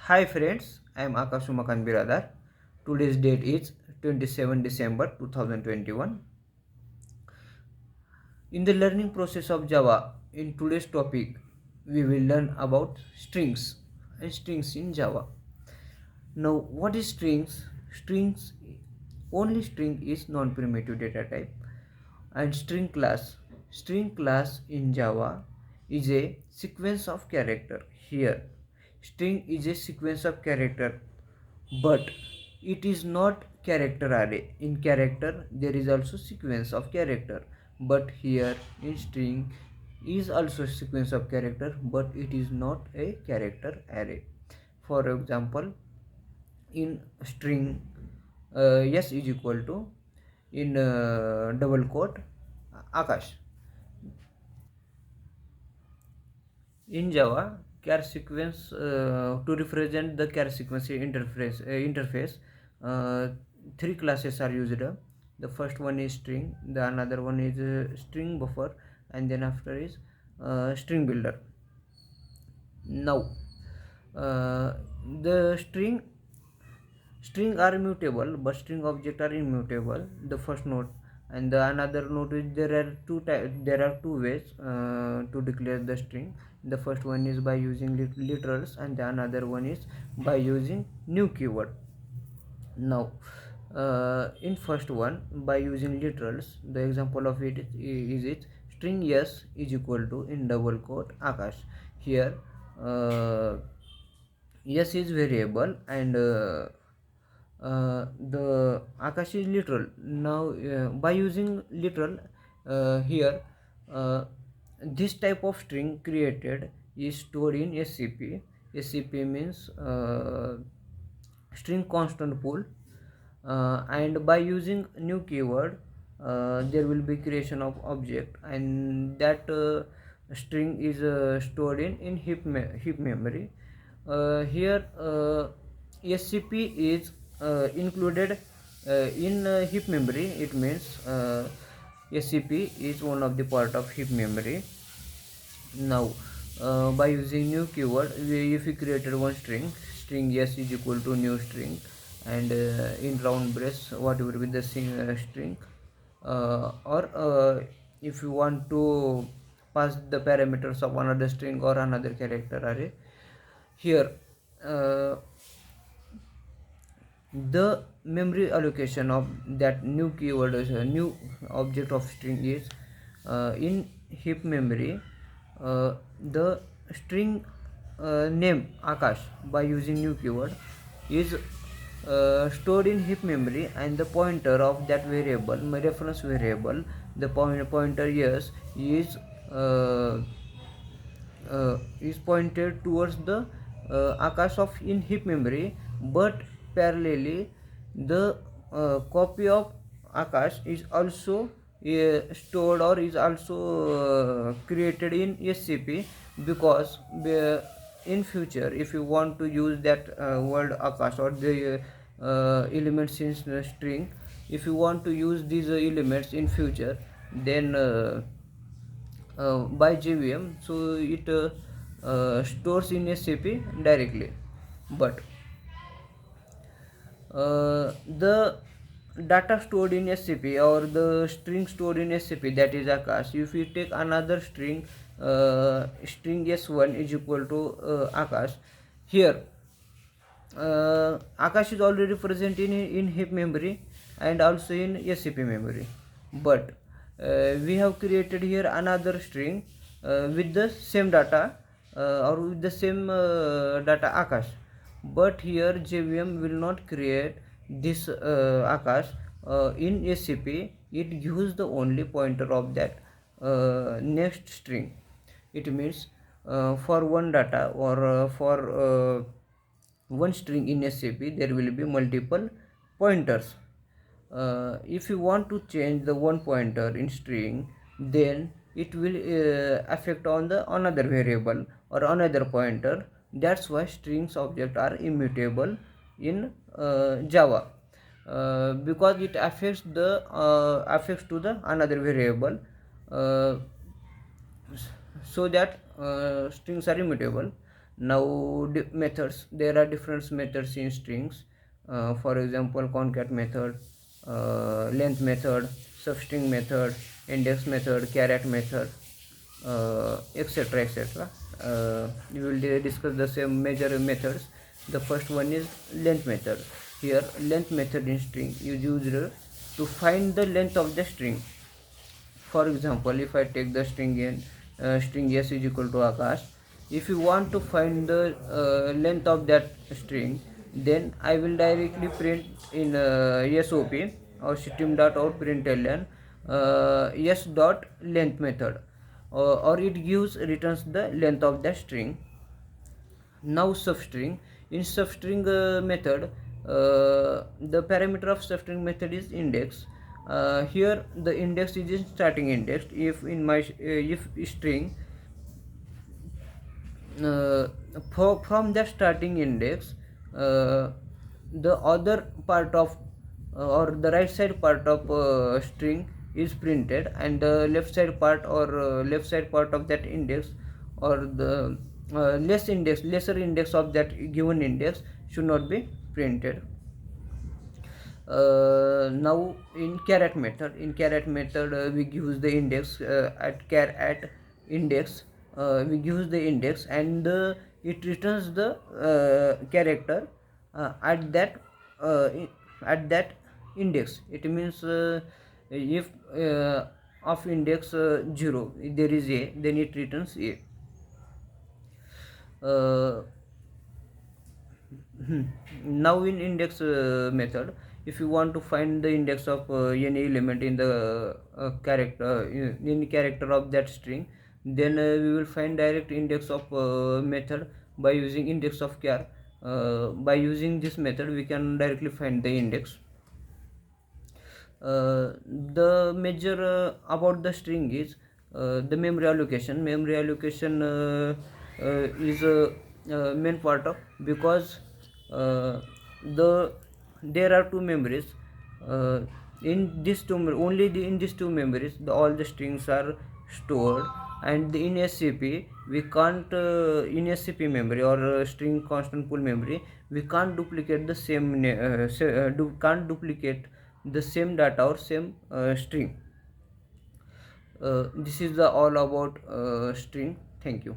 Hi friends, I am Akash Umakan Biradar. Today's date is 27 December 2021. In the learning process of Java, in today's topic, we will learn about strings and strings in Java. Now, what is strings? Strings, only string is non-primitive data type, and string class. String class in Java is a sequence of character. Here, string is a sequence of character, but it is not character array. In character there is also sequence of character, but here in string is also sequence of character, but it is not a character array. For example, in string yes is equal to, in double quote, Akash. In Java, char sequence, to represent the char sequence interface, uh, three classes are used. The first one is string, the another one is string buffer, and then after is string builder. Now, uh, the string are mutable, but string object are immutable. The first note, and the another note is there are two ways to declare the string. The first one is by using literals, and the another one is by using new keyword. Now, in first one, by using literals, the example of it is it string yes is equal to, in double quote, Akash. Here, yes is variable, and the Akash is literal. Now, by using literal, here, uh, this type of string created is stored in SCP. SCP means string constant pool, and by using new keyword, there will be creation of object, and that string is stored in heap memory. Here, SCP is included in heap memory. It means SCP is one of the part of heap memory. Now, by using new keyword, if we created one string yes is equal to new string, and in round brace whatever with the string, or if you want to pass the parameters of another string or another character array. Here, uh, the memory allocation of that new keyword is a new object of string is in heap memory. The string name Akash, by using new keyword, is stored in heap memory, and the pointer of that variable, my reference variable, the pointer yes is pointed towards the Akash of in heap memory, but parallelly the copy of Akash is also stored, or is also created in SCP, because in future if you want to use that word Akash, or the elements in the string, if you want to use these elements in future, then by JVM, so it stores in SCP directly. But the data stored in SCP, or the string stored in SCP, that is Akash, if you take another string, string s1 is equal to Akash. Here, Akash is already present in heap memory and also in SCP memory, but we have created here another string with the same data, or with the same data Akash, but here JVM will not create this Akash in SCP. It gives the only pointer of that next string. It means for one data, or for one string in SCP, there will be multiple pointers. If you want to change the one pointer in string, then it will affect on the another variable or another pointer. That's why strings object are immutable in Java, because it affects to the another variable, uh, so that strings are immutable. Now methods, there are different methods in strings. For example, concat method, length method, substring method, index method, caret method, etc. etc. We will discuss the same major methods. The first one is length method. Here length method in string is used to find the length of the string. For example, if I take the string n, string s is equal to Akash, if you want to find the length of that string, then I will directly print in SOP or system.out.println s dot length method, or it returns the length of the string. Now substring, in substring method, the parameter of substring method is index. Here the index is in starting index. If in my if string, from the starting index, the other part of or the right side part of string is printed, and the left side part or left side part of that index, or the lesser index of that given index should not be printed. Now in caret method, we use the index at index, we use the index, and it returns the character at that uh, at that index. It means if of index 0 there is a, then it returns a. Now in index method, if you want to find the index of any element in the character in character of that string, then we will find direct index of method by using index of char. By using this method we can directly find the index. The major about the string is the memory allocation. Memory allocation is a main part of, because there are two memories. In these two, in these two memories, all the strings are stored, and in SCP we can't in SCP memory or string constant pool memory, we can't duplicate the same can't duplicate the same data or same string. This is the all about string. Thank you.